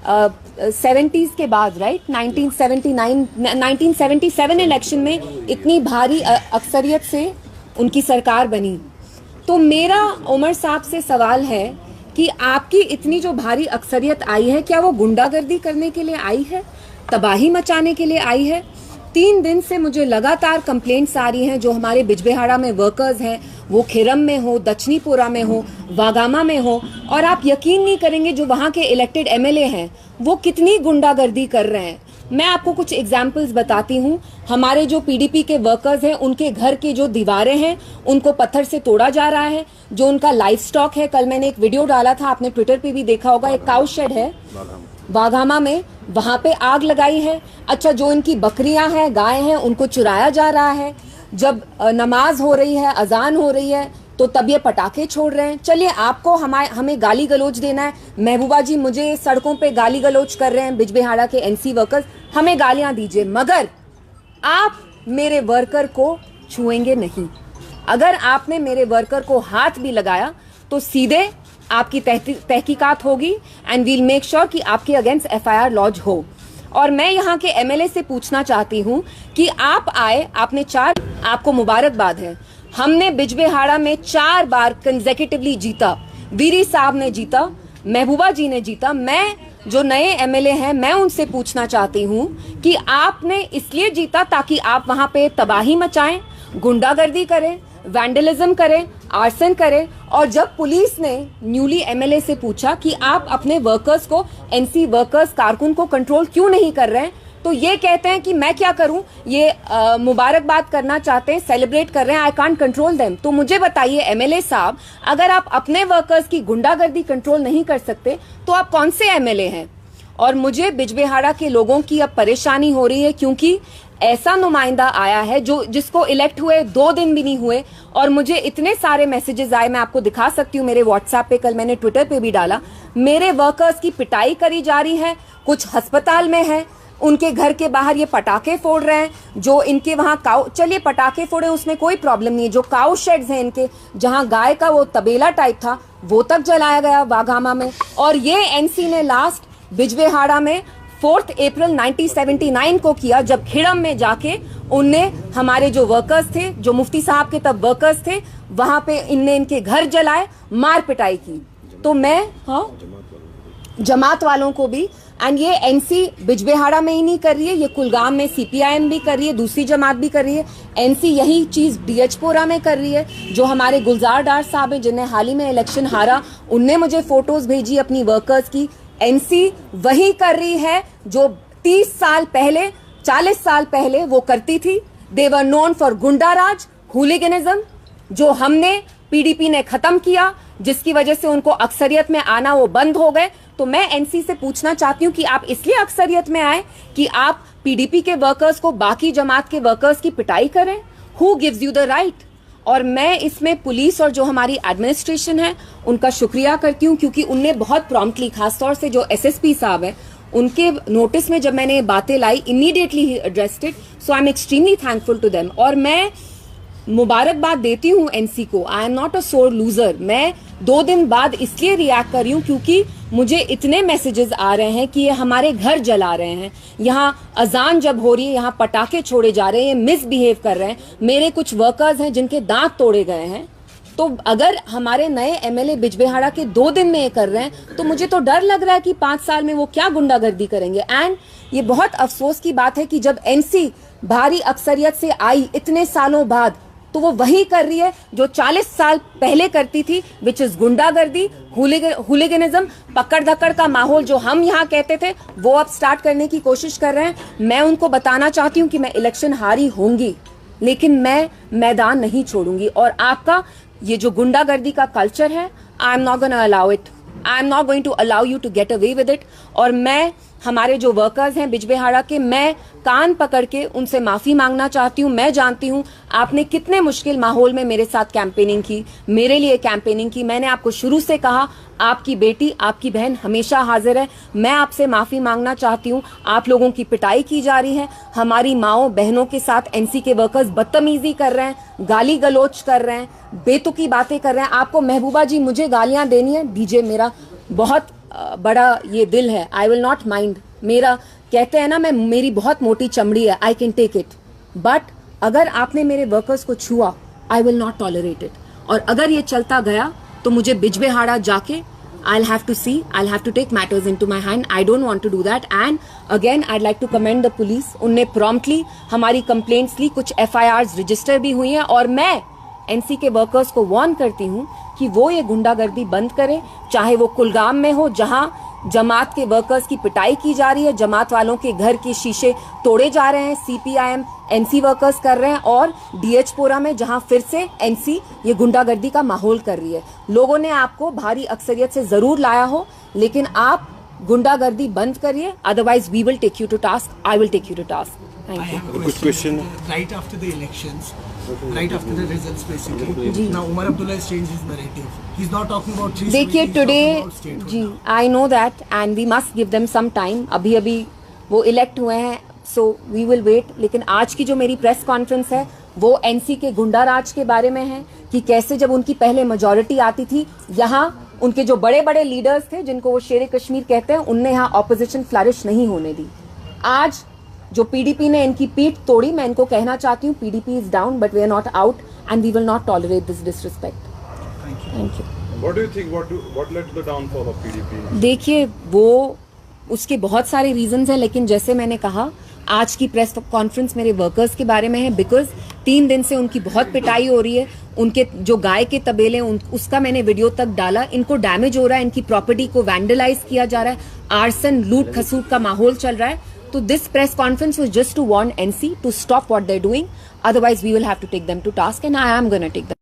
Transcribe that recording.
70s के बाद, right, 1979 1977 election में इतनी भारी अक्सरियत से उनकी सरकार बनी। तो मेरा उमर साहब से सवाल है कि आपकी इतनी जो भारी अक्सरियत आई है, क्या वो गुंडागर्दी करने के लिए आई है, तबाही मचाने के लिए आई है? 3 दिन से मुझे लगातार कंप्लेंट्स आ रही हैं, जो हमारे बिजबेहाड़ा में वर्कर्स हैं, वो खिरम में हो, दक्षिणीपुरा में हो, वागामा में हो, और आप यकीन नहीं करेंगे जो वहाँ के इलेक्टेड एमएलए हैं वो कितनी गुंडागर्दी कर रहे हैं। मैं आपको कुछ एग्जाम्पल्स बताती हूँ। हमारे जो पीडीपी के वर्कर्स हैं, उनके घर की जो दीवारें हैं उनको पत्थर से तोड़ा जा रहा है। जो उनका लाइफ स्टॉक है, कल मैंने एक वीडियो डाला था, आपने ट्विटर पे भी देखा होगा, एक काउ शेड है वाघामा में, वहां पे आग लगाई है। अच्छा, जो इनकी बकरियां हैं, गाय हैं, उनको चुराया जा रहा है। जब नमाज हो रही है, अजान हो रही है, तो तब ये पटाखे छोड़ रहे हैं। चलिए, आपको हमें गाली गलोच देना है, महबूबा जी मुझे सड़कों पे गाली गलोच कर रहे हैं बिजबेहाड़ा के एनसी वर्कर्स, हमें गालियां दीजिए, मगर आप मेरे वर्कर को छुएंगे नहीं। अगर आपने मेरे वर्कर को हाथ भी लगाया तो सीधे आपकी तहकीकात होगी एंड वील मेक श्योर कि आपके अगेंस्ट एफआईआर लॉन्च हो। और मैं यहाँ के एमएलए से पूछना चाहती हूँ कि आप आए, आपने आपको मुबारकबाद है। हमने बिजबेहाड़ा में 4 बार कंसेक्यूटिवली जीता। वीरी साहब ने जीता, महबूबा जी ने जीता। मैं जो नए एमएलए हैं, मैं उनसे पूछना चाहती हूँ कि आपने इसलिए जीता ताकि आप वहां पे तबाही मचाएं, गुंडागर्दी करें, वैंडलिज्म करें, आर्सन करें। और जब पुलिस ने न्यूली एमएलए से पूछा कि आप अपने वर्कर्स को, एनसी वर्कर्स, कारकुन को कंट्रोल क्यों नहीं कर रहे हैं, तो ये कहते हैं कि मैं क्या करूं, ये मुबारकबाद करना चाहते हैं, सेलिब्रेट कर रहे हैं, आई कांट कंट्रोल देम। तो मुझे बताइए एमएलए साहब, अगर आप अपने वर्कर्स की गुंडागर्दी कंट्रोल नहीं कर सकते तो आप कौन से एमएलए हैं? और मुझे बिजबेहाड़ा के लोगों की अब परेशानी हो रही है, क्योंकि ऐसा नुमाइंदा आया है जिसको इलेक्ट हुए 2 दिन भी नहीं हुए, और मुझे इतने सारे मैसेजेस आए, मैं आपको दिखा सकती हूँ मेरे व्हाट्सएप पे, कल मैंने ट्विटर पे भी डाला। मेरे वर्कर्स की पिटाई करी जा रही है, कुछ अस्पताल में है, उनके घर के बाहर ये पटाखे फोड़ रहे हैं। जो इनके वहां काउ, चलिए पटाखे फोड़े उसमें कोई प्रॉब्लम नहीं है, जो काउ शेड्स हैं इनके, जहां गाय का वो तबेला टाइप था, वो तक जलाया गया वाघामा में। और ये एनसी ने लास्ट बिजबेहाड़ा में 4 अप्रैल 1979 को किया, जब खिड़म में जाके उनने हमारे जो वर्कर्स थे, जो मुफ्ती साहब के तब वर्कर्स थे, वहां पे इनने इनके घर जलाए, मार पिटाई की। तो मैं, हाँ, जमात वालों को भी, एंड ये एनसी बिजबेहाड़ा में ही नहीं कर रही है, ये कुलगाम में सीपीआईएम भी कर रही है, दूसरी जमात भी कर रही है। एनसी यही चीज डीएचपोरा में कर रही है। जो हमारे गुलजार डार साहब हैं, जिन्हें हाल ही में इलेक्शन हारा, उनने मुझे फोटोज भेजी अपनी वर्कर्स की। एनसी वही कर रही है जो 30 साल पहले, 40 साल पहले वो करती थी। दे वर नोन फॉर गुंडाराज, हुलिगनिज्म, जो हमने पीडीपी ने खत्म किया, जिसकी वजह से उनको अक्सरियत में आना वो बंद हो गए। तो मैं एनसी से पूछना चाहती हूँ कि आप इसलिए अक्सरियत में आए कि आप पीडीपी के वर्कर्स को, बाकी जमात के वर्कर्स की पिटाई करें? Who gives you the right? और मैं इसमें पुलिस और जो हमारी एडमिनिस्ट्रेशन है उनका शुक्रिया करती हूँ, क्योंकि उनने बहुत प्रॉम्प्टली, खासतौर से जो एसएसपी साहब है, उनके नोटिस में जब मैंने ये बातें लाई, इमीडिएटली ही addressed it. So I am extremely thankful to them. और मैं मुबारकबाद देती हूँ एनसी को। आई एम नॉट अ सोर लूजर। मैं 2 दिन बाद इसलिए रिएक्ट कर रही हूँ क्योंकि मुझे इतने मैसेजेस आ रहे हैं कि ये हमारे घर जला रहे हैं, यहाँ अजान जब हो रही है यहाँ पटाखे छोड़े जा रहे हैं, मिसबिहेव कर रहे हैं। मेरे कुछ वर्कर्स हैं जिनके दांत तोड़े गए हैं। तो अगर हमारे नए एमएलए बिजबेहाड़ा के 2 दिन में ये कर रहे हैं, तो मुझे तो डर लग रहा है कि 5 साल में वो क्या गुंडागर्दी करेंगे। एंड ये बहुत अफसोस की बात है कि जब एनसी भारी अक्सरियत से आई इतने सालों बाद, तो वो वही कर रही है जो 40 साल पहले करती थी, विच इज गुंडागर्दी, हुलिगनिज्म, पकड़ धक्कड़ का माहौल जो हम यहाँ कहते थे, वो अब स्टार्ट करने की कोशिश कर रहे हैं। मैं उनको बताना चाहती हूँ कि मैं इलेक्शन हारी होंगी, लेकिन मैं मैदान नहीं छोड़ूंगी। और आपका ये जो गुंडागर्दी का कल्चर है, I am not gonna allow it, I am not going to allow you to get away with it. और मैं हमारे जो वर्कर्स हैं बिजबेहाड़ा के, मैं कान पकड़ के उनसे माफी मांगना चाहती हूँ। मैं जानती हूँ आपने कितने मुश्किल माहौल में मेरे साथ कैंपेनिंग की, मेरे लिए कैंपेनिंग की। मैंने आपको शुरू से कहा, आपकी बेटी, आपकी बहन हमेशा हाजिर है। मैं आपसे माफी मांगना चाहती हूँ। आप लोगों की पिटाई की जा रही है, हमारी माओ बहनों के साथ एनसी के वर्कर्स बदतमीजी कर रहे हैं, गाली गलोच कर रहे हैं, बेतुकी बातें कर रहे हैं। आपको महबूबा जी मुझे गालियां देनी है, दीजिए, मेरा बहुत बड़ा ये दिल है, आई विल नॉट माइंड। मेरा कहते हैं ना, मेरी बहुत मोटी चमड़ी है, I can take it, but अगर आपने मेरे वर्कर्स को छुआ, I will not tolerate it. और अगर ये चलता गया तो मुझे बिजबेहाड़ा जाके I'll have to take matters into my hand. I don't want to do that. And again, I'd like to commend the police. उनने promptly हमारी complaints ली, कुछ FIRs register भी हुई हैं, और मैं NC के वर्कर्स को वार्न करती हूँ कि वो ये गुंडागर्दी बंद करें, चाहे वो कुलगाम में हो जहां जमात के वर्कर्स की पिटाई की जा रही है, जमात वालों के घर के शीशे तोड़े जा रहे हैं, CPIM NC वर्कर्स कर रहे हैं, और DH-पोरा में जहां फिर से NC ये गुंडागर्दी का माहौल कर रही है। लोगों ने आपको भारी अक्सरियत से जरूर लाया हो, लेकिन आप गुंडागर्दी बंद करिए, otherwise we will take you to task, I will take you to task. Thank you. Good question. Right after the elections, right after the results, basically. Now Umar Abdullah has changed his narrative. He's not talking about 370. देखिए today ji, I know that and we must give them some time. अभी वो elect हुए हैं, so we will wait. लेकिन आज की जो मेरी प्रेस कॉन्फ्रेंस है वो NC के गुंडा राज के बारे में है, कि कैसे जब उनकी पहले मेजॉरिटी आती थी, यहाँ उनके जो बड़े बड़े लीडर्स थे जिनको वो शेर कश्मीर कहते हैं, उनने यहाँ ऑपोजिशन फ्लरिश नहीं होने दी। आज जो PDP ने इनकी पीठ तोड़ी, मैं इनको कहना चाहती हूँ, PDP is down but we are not out and we will not tolerate this disrespect. Thank you. What do you think? What led to the downfall of PDP? देखिए, वो उसके बहुत सारे रीजंस हैं, लेकिन जैसे मैंने कहा, आज की प्रेस कॉन्फ्रेंस मेरे वर्कर्स के बारे में है, बिकॉज 3 दिन से उनकी बहुत पिटाई हो रही है। उनके जो गाय के तबेले उसका मैंने वीडियो तक डाला, इनको डैमेज हो रहा है, इनकी प्रॉपर्टी को वैंडलाइज किया जा रहा है, आर्सन लूट खसूट का माहौल चल रहा है। तो this press conference was just to warn NC to stop what they're doing. Otherwise, we will have to take them to task, and I am going to take them.